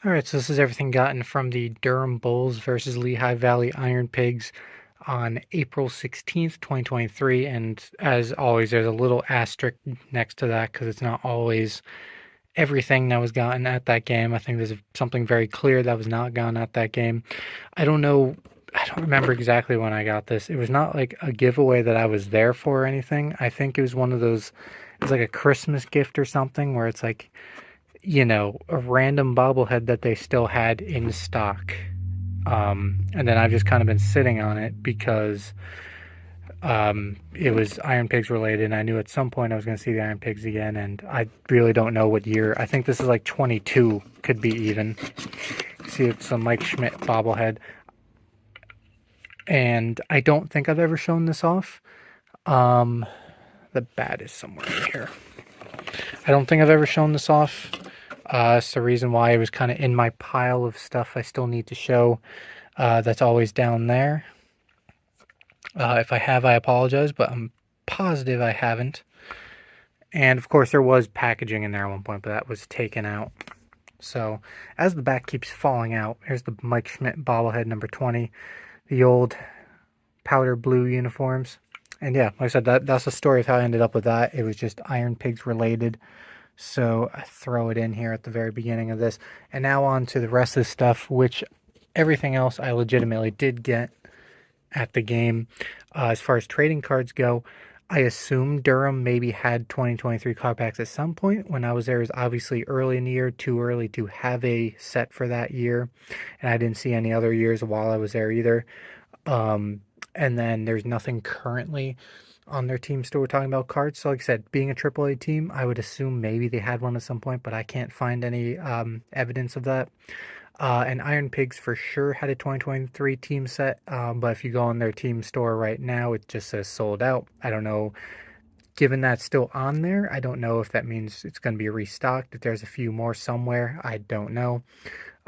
All right, so this is everything gotten from the Durham Bulls versus Lehigh Valley Ironpigs on April 16th, 2023. And as always, there's a little asterisk next to that because it's not always everything that was gotten at that game. I think there's something very clear that was not gotten at that game. I don't know. I don't remember exactly when I got this. It was not like a giveaway that I was there for or anything. I think it was one of those, it was like a Christmas gift or something where it's like, a random bobblehead that they still had in stock. And then I've just kind of been sitting on it because it was Iron Pigs related, and I knew at some point I was going to see the Iron Pigs again, and I really don't know what year. I think this is like 22, could be even. See, it's a Mike Schmidt bobblehead, and I don't think I've ever shown this off. The bat is somewhere in here. I don't think I've ever shown this off. It's the reason why it was kind of in my pile of stuff I still need to show. That's always down there. If I have, I apologize, but I'm positive I haven't. And of course, there was packaging in there at one point, but that was taken out. So, as the back keeps falling out, here's the Mike Schmidt bobblehead number 20, the old powder blue uniforms. And yeah, like I said, that's the story of how I ended up with that. It was just Iron Pigs related. So I throw it in here at the very beginning of this. And now on to the rest of the stuff, which everything else I legitimately did get at the game. As far as trading cards go, I assume Durham maybe had 2023 card packs at some point. When I was there, it was obviously early in the year, too early to have a set for that year. And I didn't see any other years while I was there either. And then there's nothing currently on their team store talking about cards. So like I said, being a AAA team, I would assume maybe they had one at some point, but I can't find any evidence of that. And Iron Pigs for sure had a 2023 team set, but if you go on their team store right now, it just says sold out. I don't know. Given that's still on there, I don't know if that means it's going to be restocked. If there's a few more somewhere, I don't know.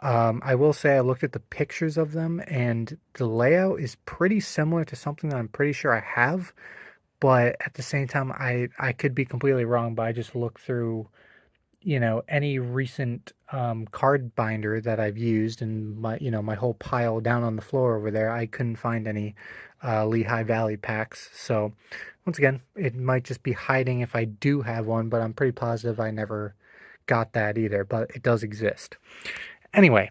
I will say I looked at the pictures of them, and the layout is pretty similar to something that I'm pretty sure I have. But at the same time, I could be completely wrong, but I just looked through, any recent card binder that I've used and my whole pile down on the floor over there, I couldn't find any Lehigh Valley packs. So once again, it might just be hiding if I do have one, but I'm pretty positive I never got that either, but it does exist. Anyway,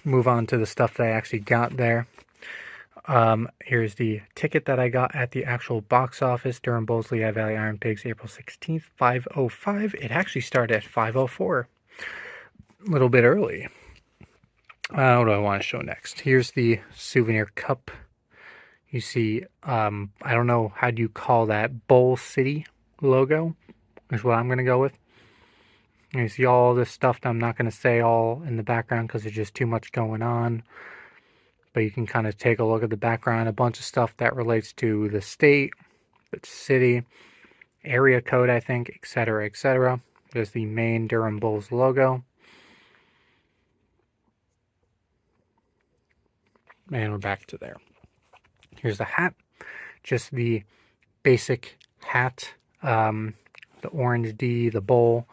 move on to the stuff that I actually got there. Here's the ticket that I got at the actual box office. Durham Bulls, Lehigh Valley Ironpigs, April 16th, 5:05. It actually started at 5:04. A little bit early. What do I want to show next? Here's the Souvenir Cup. You see, I don't know, how do you call that? Bowl City logo is what I'm going to go with. You see all this stuff that I'm not going to say all in the background because there's just too much going on. But you can kind of take a look at the background, a bunch of stuff that relates to the state, the city, area code, I think, etc., etc. There's the main Durham Bulls logo. And we're back to there. Here's the hat. Just the basic hat. The orange D, the bowl,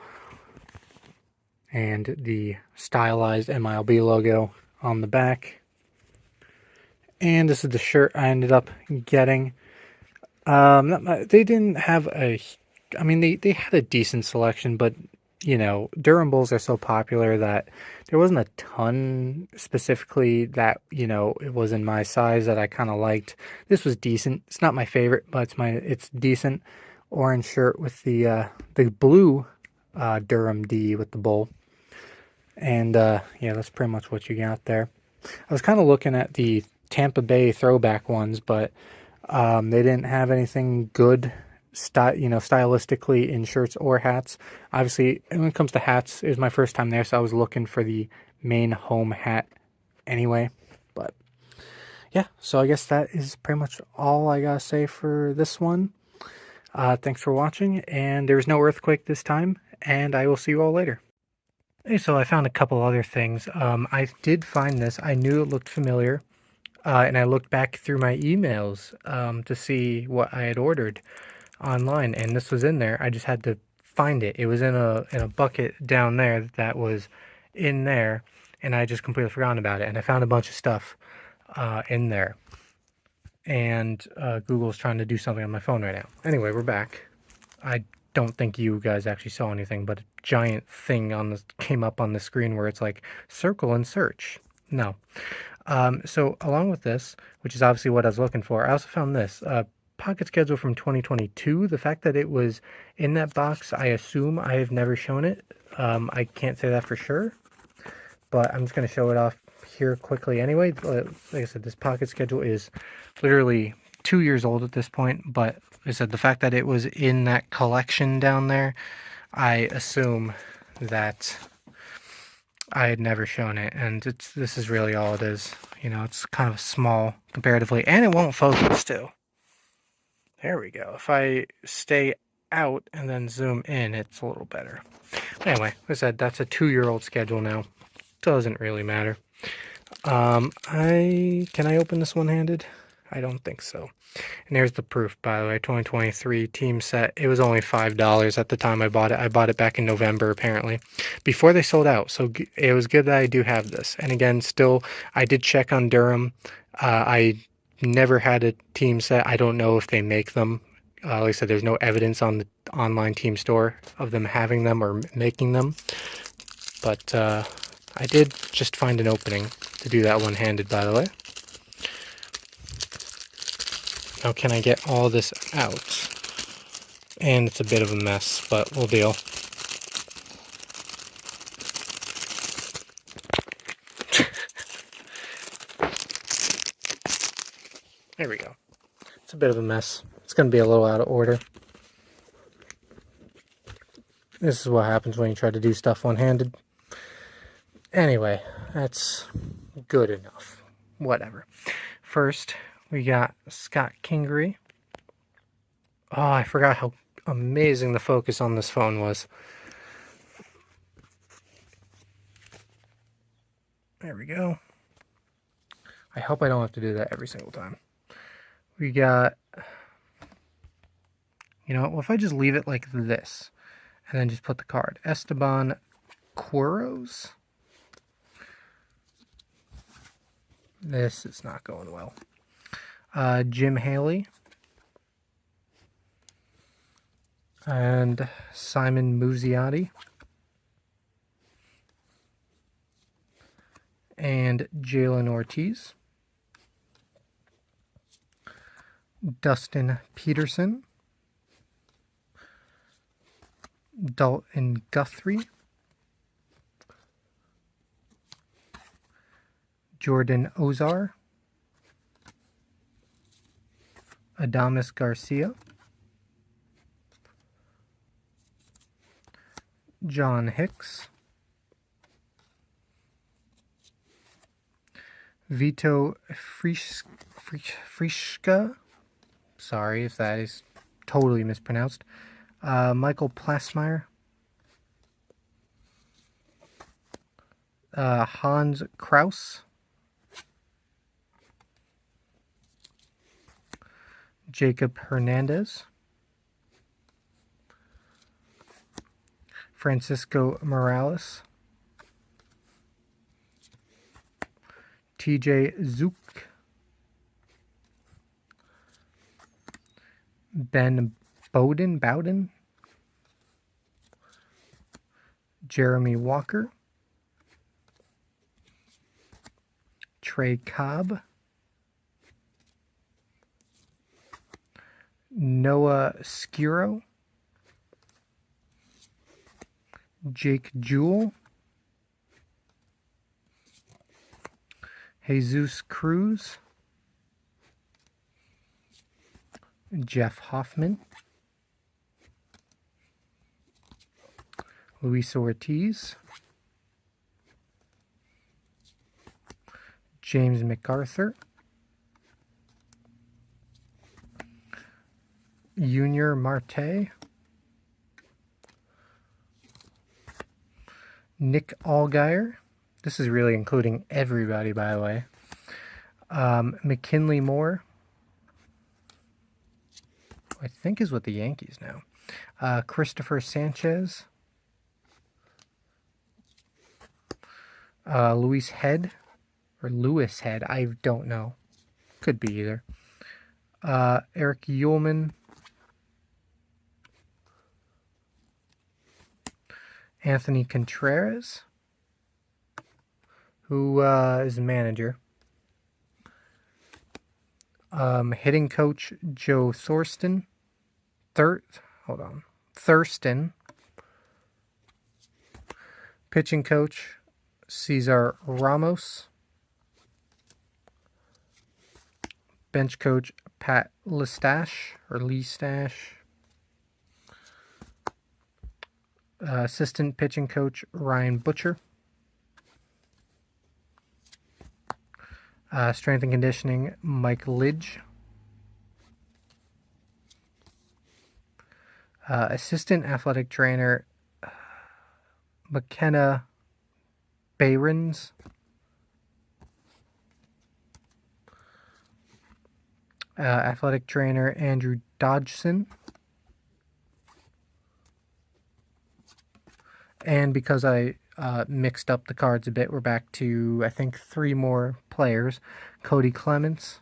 and the stylized MILB logo on the back. And this is the shirt I ended up getting. They didn't have they had a decent selection, but, Durham Bulls are so popular that there wasn't a ton specifically that, it was in my size that I kind of liked. This was decent. It's not my favorite, but it's decent. Orange shirt with the blue Durham D with the bowl. And, yeah, that's pretty much what you got there. I was kind of looking at the Tampa Bay throwback ones, but they didn't have anything good, stylistically in shirts or hats. Obviously, when it comes to hats, it was my first time there, so I was looking for the main home hat anyway. But yeah, so I guess that is pretty much all I gotta say for this one. Thanks for watching, and there was no earthquake this time, and I will see you all later. Hey, so I found a couple other things. I did find this. I knew it looked familiar. And I looked back through my emails to see what I had ordered online, and this was in there. I just had to find it. It was in a bucket down there that was in there, and I just completely forgotten about it. And I found a bunch of stuff in there. And Google's trying to do something on my phone right now. Anyway, we're back. I don't think you guys actually saw anything, but a giant thing came up on the screen where it's like circle and search. No. So along with this, which is obviously what I was looking for, I also found this pocket schedule from 2022. The fact that it was in that box, I assume I have never shown it. I can't say that for sure, but I'm just going to show it off here quickly anyway. Like I said, this pocket schedule is literally 2 years old at this point, but like I said, the fact that it was in that collection down there, I assume that I had never shown it, and this is really all it is. You know, it's kind of small comparatively, and it won't focus too. There we go. If I stay out and then zoom in, it's a little better. Anyway, like I said, that's a 2-year-old schedule now. Doesn't really matter. Can I open this one-handed? I don't think so. And there's the proof, by the way. 2023 team set. It was only $5 at the time I bought it. I bought it back in November, apparently, before they sold out. So it was good that I do have this. And again, still, I did check on Durham. I never had a team set. I don't know if they make them. Like I said, there's no evidence on the online team store of them having them or making them. But I did just find an opening to do that one-handed, by the way. Now, can I get all this out? And it's a bit of a mess, but we'll deal. There we go. It's a bit of a mess. It's going to be a little out of order. This is what happens when you try to do stuff one-handed. Anyway, that's good enough. Whatever. First, we got Scott Kingery. Oh, I forgot how amazing the focus on this phone was. There we go. I hope I don't have to do that every single time. We got, you know, well, if I just leave it like this, and then just put the card. Esteban Quiros. This is not going well. Jim Haley. And Simon Muzziotti. And Jalen Ortiz. Dustin Peterson. Dalton Guthrie. Jordan Ozar. Adames Garcia. John Hicks. Vito Frischka. Sorry if that is totally mispronounced. Michael Plasmeyer. Hans Kraus. Jacob Hernandez. Francisco Morales. TJ Zook. Ben Bowden. Jeremy Walker. Trey Cobb. Noah Skiro. Jake Jewell. Jesus Cruz. Jeff Hoffman. Luis Ortiz. James MacArthur. Junior Marte. Nick Allgaier. This is really including everybody, by the way. McKinley Moore. I think is with the Yankees now. Christopher Sanchez. Louis Head, or Lewis Head, I don't know. Could be either. Eric Ullman. Anthony Contreras, who is the manager. Hitting coach Joe Thurston. Thurston. Pitching coach Cesar Ramos. Bench coach Pat Listache, or Listache. Assistant pitching coach Ryan Butcher. Strength and conditioning Mike Lidge. Assistant athletic trainer McKenna Behrens. Athletic trainer Andrew Dodgson. And because I mixed up the cards a bit, we're back to, I think, 3 more players. Cody Clements.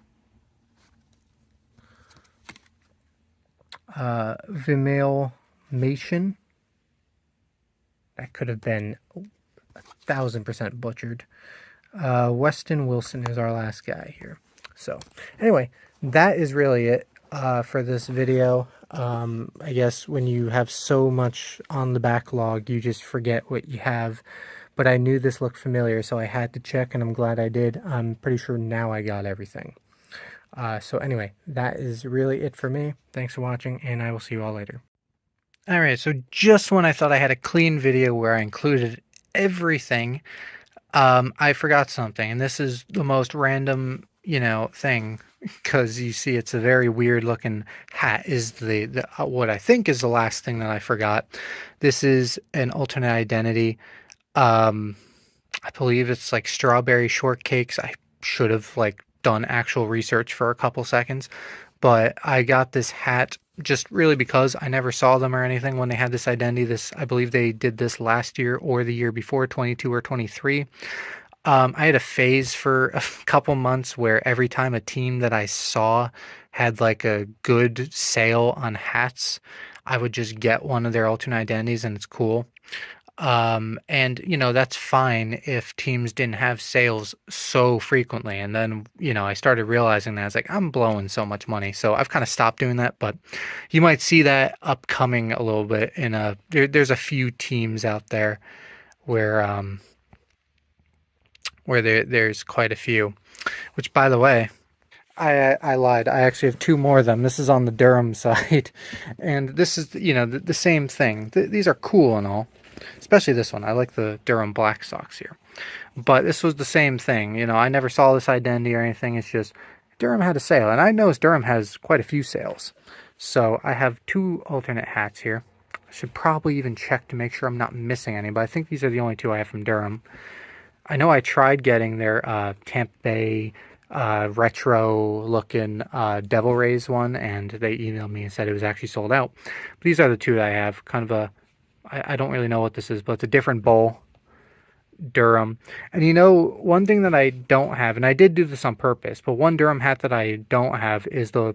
Vimail Mason. That could have been 1,000% butchered. Weston Wilson is our last guy here. So, anyway, that is really it for this video. I guess when you have so much on the backlog, you just forget what you have. But I knew this looked familiar, so I had to check, and I'm glad I did. I'm pretty sure now I got everything. So anyway, that is really it for me. Thanks for watching, and I will see you all later. Alright, so just when I thought I had a clean video where I included everything, I forgot something, and this is the most random, thing, because you see it's a very weird looking hat is the what I think is the last thing that I forgot. This is an alternate identity. I believe it's like Strawberry Shortcakes. I should have done actual research for a couple seconds, but I got this hat just really because I never saw them or anything when they had this identity. I believe they did this last year or the year before, 22 or 23. I had a phase for a couple months where every time a team that I saw had a good sale on hats, I would just get one of their alternate identities, and it's cool. And that's fine if teams didn't have sales so frequently. And then, I started realizing that I was like, I'm blowing so much money. So I've kind of stopped doing that, but you might see that upcoming a little bit there's a few teams out there where there's quite a few, which, by the way, I lied. I actually have 2 more of them. This is on the Durham side, and this is, the same thing. These are cool and all, especially this one. I like the Durham Black Sox here, but this was the same thing. I never saw this identity or anything. It's just Durham had a sale, and I know Durham has quite a few sales. So I have 2 alternate hats here. I should probably even check to make sure I'm not missing any, but I think these are the only 2 I have from Durham. I know I tried getting their Tampa Bay retro-looking Devil Rays one, and they emailed me and said it was actually sold out. But these are the 2 that I have. Kind of I don't really know what this is, but it's a different bowl. Durham. And one thing that I don't have, and I did do this on purpose, but one Durham hat that I don't have is the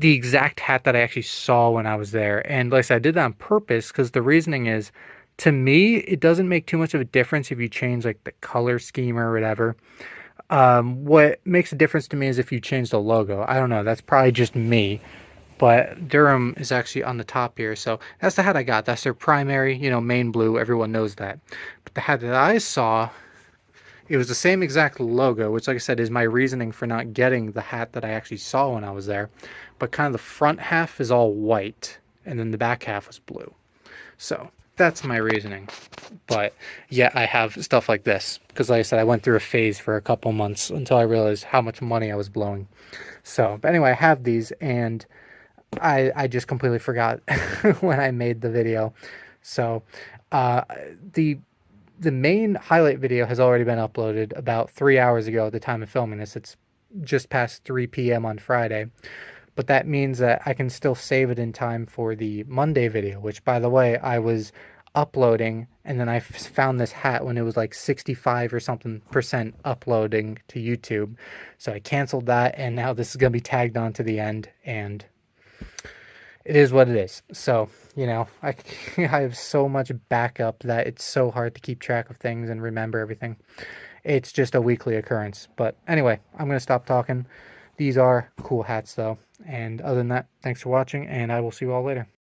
exact hat that I actually saw when I was there. And like I said, I did that on purpose because the reasoning is, to me, it doesn't make too much of a difference if you change the color scheme or whatever. What makes a difference to me is if you change the logo. I don't know, that's probably just me, but Durham is actually on the top here. So that's the hat I got. That's their primary, main blue. Everyone knows that. But the hat that I saw, it was the same exact logo, which, like I said, is my reasoning for not getting the hat that I actually saw when I was there. But kind of the front half is all white, and then the back half was blue. So that's my reasoning. But yeah, I have stuff like this because, like I said, I went through a phase for a couple months until I realized how much money I was blowing. So, but anyway, I have these, and I just completely forgot when I made the video. So the main highlight video has already been uploaded about 3 hours ago at the time of filming this. It's just past 3 p.m. on Friday. But that means that I can still save it in time for the Monday video, which, by the way, I was uploading, and then I found this hat when it was like 65 or something percent uploading to YouTube. So I canceled that, and now this is going to be tagged on to the end, and it is what it is. So, you know, I have so much backup that it's so hard to keep track of things and remember everything. It's just a weekly occurrence. But anyway, I'm going to stop talking. These are cool hats, though. And other than that, thanks for watching, and I will see you all later.